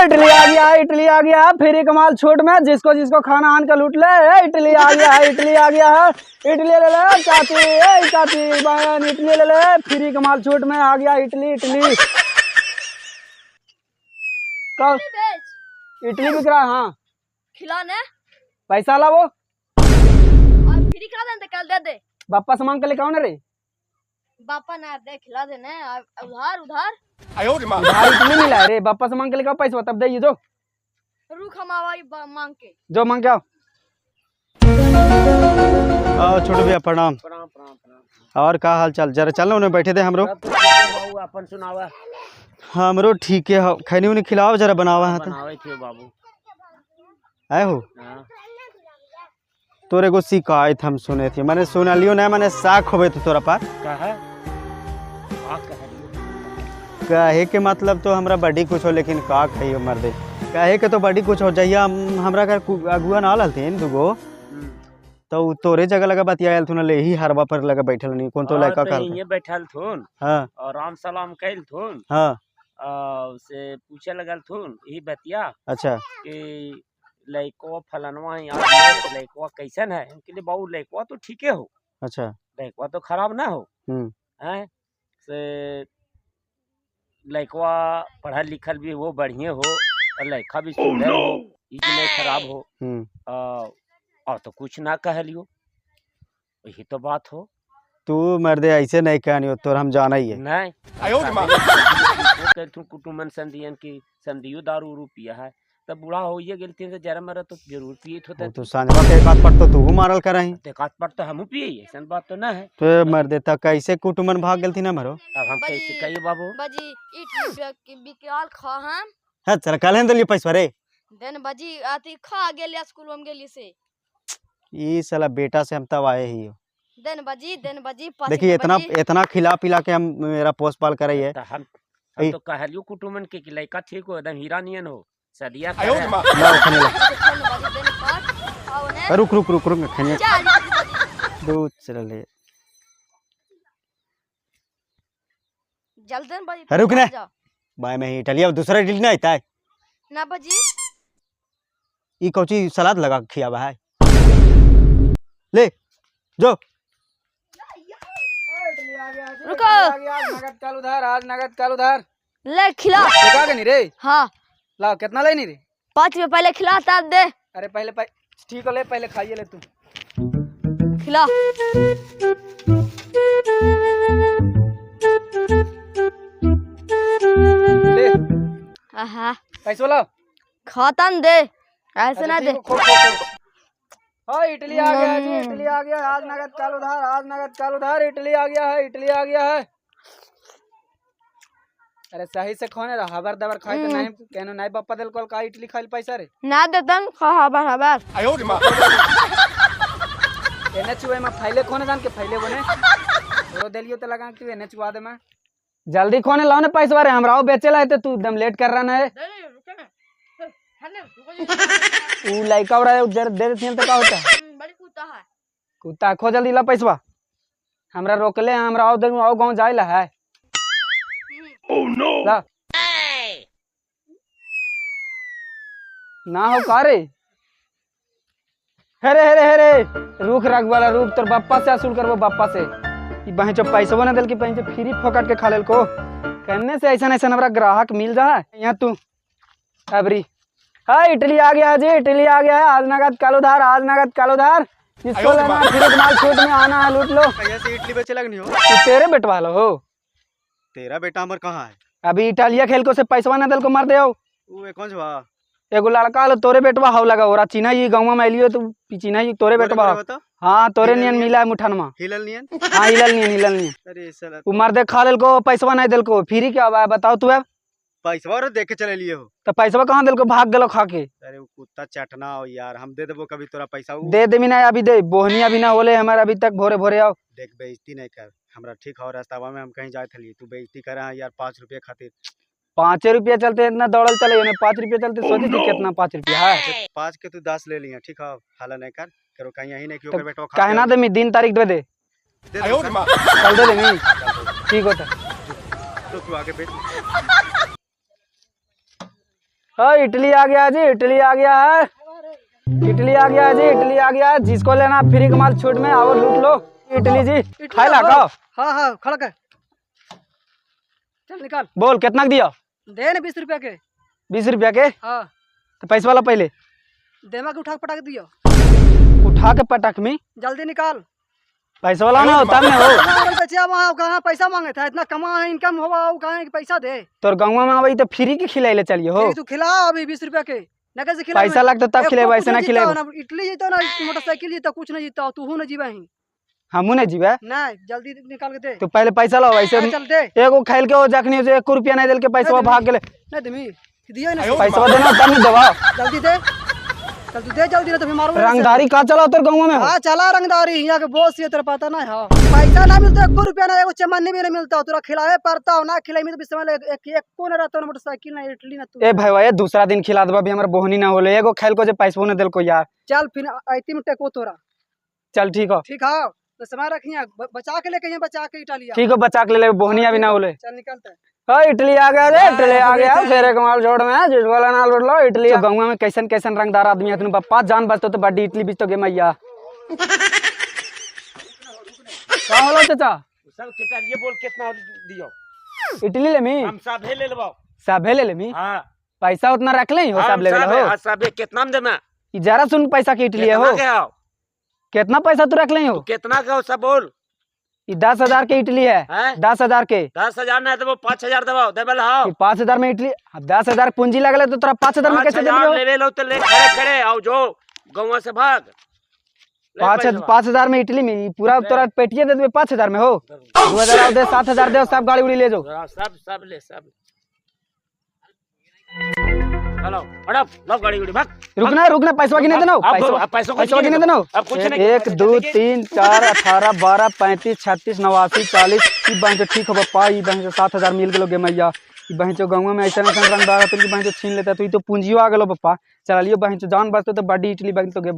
इडली आ गया है, इडली आ गया है, फ्री कमाल छूट में, जिसको जिसको खाना आन का लूट ले। इडली आ गया है, इडली आ गया है, इडली ले ले चाची, चाची बहन इडली ले ले, फ्री कमाल छूट में आ गया इडली। इडली कब इडली बिक रहा है? हाँ खिलाने पैसा ला वो और फ्री खिला दे कल दे दे। बापा से मांग के लेके आओ ना रे। बापा ना दे खिला देने उधार उधार उधार इडली मिला है रे, बापा से मांग के लेके आओ पैसा तब दे जो। रुक हम आवाई मांग के जो मांग के आओ। छोटू भैया प्रणाम। और का हाल चाल? जरा चल ना उन्हें बैठे थे हमरो। अपन सुनावा। हमरो ठीक है। खैनी उन्हें खिलाओ जरा बनावा है बनावे थे बाबू। आए हो तोरे को शिकायत हम सुने थे, मैंने सुना लियो ना, मैंने साख होवे तो तोरा पास कहे के मतलब तो हमरा बड़ी कुछ हो, लेकिन का कहियो मर्दे कहे के तो बड़ी कुछ हो जाइए। हमरा घर अगुआ ना ललथिन दुगो तो तोरे जगह लगा बतियाल थुन ले ही हरवा पर लगा बैठल नहीं कौन तो लड़का कहल ये बैठल थुन। हां और राम सलाम कैल थुन। हां से पूछे लगल थुन यही बतिया। अच्छा कि लइको फलनवा यार लइको कैसन है? इनके लिए बाबू लइको तो ठीक है हो। अच्छा लइको तो खराब ना हो। हैं से लइकवा पढ़ल लिखल भी हो, बढ़िया हो, और लइका भी सुंदर हो, ई नहीं खराब हो। और तो कुछ ना कहलियो, यही तो बात हो। तू मर्दे ऐसे नहीं कहनियो, तोर हम जाना ही है। नहीं तू कुटुंबन संदियन की संदियो दारू उरू पिया है तब बूढ़ा हो ये गेलती से जरा मरा तो जरूर पिए होता। तो सांझवा के एक आध पट तो तू मारल करही, एक आध पट तो हम पिए, ऐसा बात तो ना है। तो मर्दे तक कैसे कुटुंबन भाग गेलती ना मरो। अब हम कैसे कहिए बाबू? बजी इट की बिकाल खा हम हां चल कल हम दलियो पैसा रे देन बजी आती खा गेलिया स्कूल में गेली से। ई साला बेटा से हम तब आए ही हो। देन बजी देखिए इतना खिला पिला के हम मेरा पोस पाल करे है। हम तो कहलियो कुटुंबन के लइका ठीक हो, एकदम हीरा नियन हो, सदिया रुक रुक रुक रुक खनिया दूध चल ले जल्दी बजी रुक ना बाय में ही इटलिया दूसरा इडली ना आता है ना बजी। ई कौची सलाद लगा के खियावा है ले जो। रुको नगद काल उधार, आज नगद काल उधार ले खिला देखा के नहीं रे। हाँ लाओ कितना ले नहीं रे? 5 रुपए पहले खिला तब दे। अरे पहले ठीक है ले, पहले खाइए ले तू खिला ले आहा पैसा लाओ। खत्म दे ऐसे ना दे। हाँ इडली आ गया जी, इडली आ गया, आज नगद काल उधार, आज नगद काल उधार, इडली आ गया है, इडली आ गया है। अरे सही से खोने रहा हबर दबर खाई तो नहीं कहनो नहीं बापा दिल को का इडली खाइल पैसा रे ना देतन खबर हबर एने चुए में फैले खोने जान के फैले बने रो देलियो तो लगा कि एने चुआ दे मैं जल्दी खोने लाओ ने पैसा रे हमराओ बेचेला है तो तू एकदम लेट कर रहा ना है। ऊ लइका उड़ा जर दे देथिन तो का होता बड़ी कुत्ता है। कुत्ता खो जल्दी ला पैसा हमरा रोकले हमरा आओ देखो आओ गांव जाइला है। ओह नो ला ना हो का रे हेरे हेरे हेरे रुक रख वाला रुक तोर बाप्पा से असूल करबो बाप्पा से ई बहे जो पैसा ना देल की बहे फ्री फोकट के खा लेल को कहने से ऐसा ऐसा हमरा ग्राहक मिल जा यहाँ तू अबरी। हाँ इडली आ गया जी, इडली आ गया है, आज नगद काल उधार, आज नगद काल उधार, जिसको लेना फ्री माल छूट में आना है लूट लो। कैसे इडली बेचे लगनी हो? तू तेरे बेटवा लो हो? तेरा बेटा हमर कहाँ है? अभी इटालिया खेल को से पैसा ना दल को मार दे हो। वो कौन छवा? एगो लड़का लो तोरे बेटवा हो लगा ओरा चिन्हा ही गांव में एलियो तू चिन्हा ही तोरे बेटवा। हां तोरे नियन मिला है मुठनमा हिलल नियन। हां हिलल नियन। अरे साला तू मार दे खा लेल को पैसा नहीं देल को फ्री क्या बा बताओ तू। अब पैसा और देख के चले लिए हो तो पैसा कहाँ दिल को भाग गलो खा के। अरे वो कुत्ता चटना हो यार, हम दे देबो कभी तोरा पैसा दे दे ना अभी दे बोहनिया भी ना होले हमारे अभी तक भोरे भोरे आओ। देख बेइज्जती नहीं कर हमरा ठीक हो रास्तावा में हम कहीं जाए थे तू बेइज्जती कर रहा है यार 5 रुपये खातिर। 5 रुपया चलते इतना दौड़ल चले 5 रुपया चलते सोची थी कितना 5 रुपया है 5 के तू 10 ले लिया ठीक है हाला नहीं कर करो कहीं यही नहीं कि तो ओकर बेटो खा कहना दे मैं दिन तारीख दे दे कल दे मैं ठीक होता तो तू आगे बेच हाँ इडली आ गया जी, इडली आ गया है, इडली आ गया जी, इडली आ गया है। जिसको लेना फ्री का माल छूट में आओ लूट लो। इडली जी खाए ला खाओ। हाँ हाँ खड़ा कर, चल निकाल। बोल कितना का दिया? दे ना 20 रुपया के। 20 रुपया के? हाँ तो पैसा वाला पहले देमा के उठा के पटा के दियो। उठा के पटक में जल्दी निकाल। पैसा वाला ना होता ना हो। बच्चा वहाँ कहाँ पैसा मांगे था, इतना कमा है इनकम हुआ वो कहाँ है कि पैसा दे। तोर गाँव में अभी तो फ्री के खिलाए ले चलिए हो। तू खिला अभी 20 रुपया के, न कैसे खिला। पैसा लगता तब खिलाए, वैसे ना खिलाए। इडली जीतो ना मोटरसाइकिल जीतो, कुछ नहीं जीतो, तू हूँ ना जीवा ही। हम नहीं जीवे नहीं जल्दी निकाल के दे। तो पहले पैसा लो, वैसे चल दे। एगो खेल के हो जखनी 1 रुपया नहीं दिल के पैसा भाग गेले। नहीं दमी दियो ना पैसा देना तब नहीं देवा। जल्दी दे, जल्दी दे, जल्दी ना तो फिर मारो। रंगदारी का चला तोर गाँव में? हाँ चला रंगदारी, यहाँ के बोस ये तेरा पता ना है। पैसा ना मिलता 1 रुपया ना, एगो चमन्नी भी नहीं मिलता। तोरा खिलाए पड़ता हो ना, खिलाई में तो समय एक को ना रहता मोटरसाइकिल ना इडली ना तू। ए भाई ये दूसरा दिन खिला देबा भी हमर बोहनी ना होले। एगो खेल को जे पैसा न दिल को यार। चल फिर आईती में टेको तोरा। चल ठीक हो, ठीक है तो समय रखिए, बचा के लेके बचा के इटालिया। ठीक हो बचा के ले ले, बोहनी अभी ना होले। चल निकलते हैं। हाँ इडली आ गया रे, इडली आ गया। फेरे कमाल जोड़ में जिस वाला ना लूट लो इडली। गाँव में कैसन कैसन रंगदार आदमी है, तुम पप्पा जान बचतो तो बड़ी इडली बीच तो गे मैया। का होलो चाचा? सब केटा ये बोल कितना दियो? इडली ले मी हम सब ले लेबो। सब ले ले मी। हां पैसा उतना रख ले हो, सब ले ले हो। हां सब कितना में देना? ई जरा सुन पैसा की इडली है हो। कितना पैसा तू रख ले हो? कितना का सब बोल। ई 10,000 के इडली है। 10,000 के। 10,000 ना देबो 5,000 देबो, देबल हां। 5,000 में इडली, 10,000 पूंजी लगले तो तोरा 5,000 में कैसे देबो? लेवे लो तो ले खड़े खड़े आओ जो गांव से भाग। 5,000 में इडली में पूरा तोरा पेटिए दे देबे 5,000 में हो। 2,000 दे, 7,000 दे, सब गाड़ी उड़ी ले जाओ। सब ले सब। चलो हड़प लो गाड़ी उड़ी भाग। रुकना पैसा गिने देना। पैसा गिने देना। अब कुछ नहीं। 1 2 3 4 18 12 35 36 89 40। ई बहन जो ठीक हो पप्पा, ई बहन जो 7,000 मिल गेलो गे मैया। ई बहन जो गाँव में ऐसा रंगदार है कि बहन जो छीन लेता, तो ई तो पूंजियो आ गेलो पप्पा। चलियो बहन जो जान बचतो तो बड़ी इडली बन तो गे।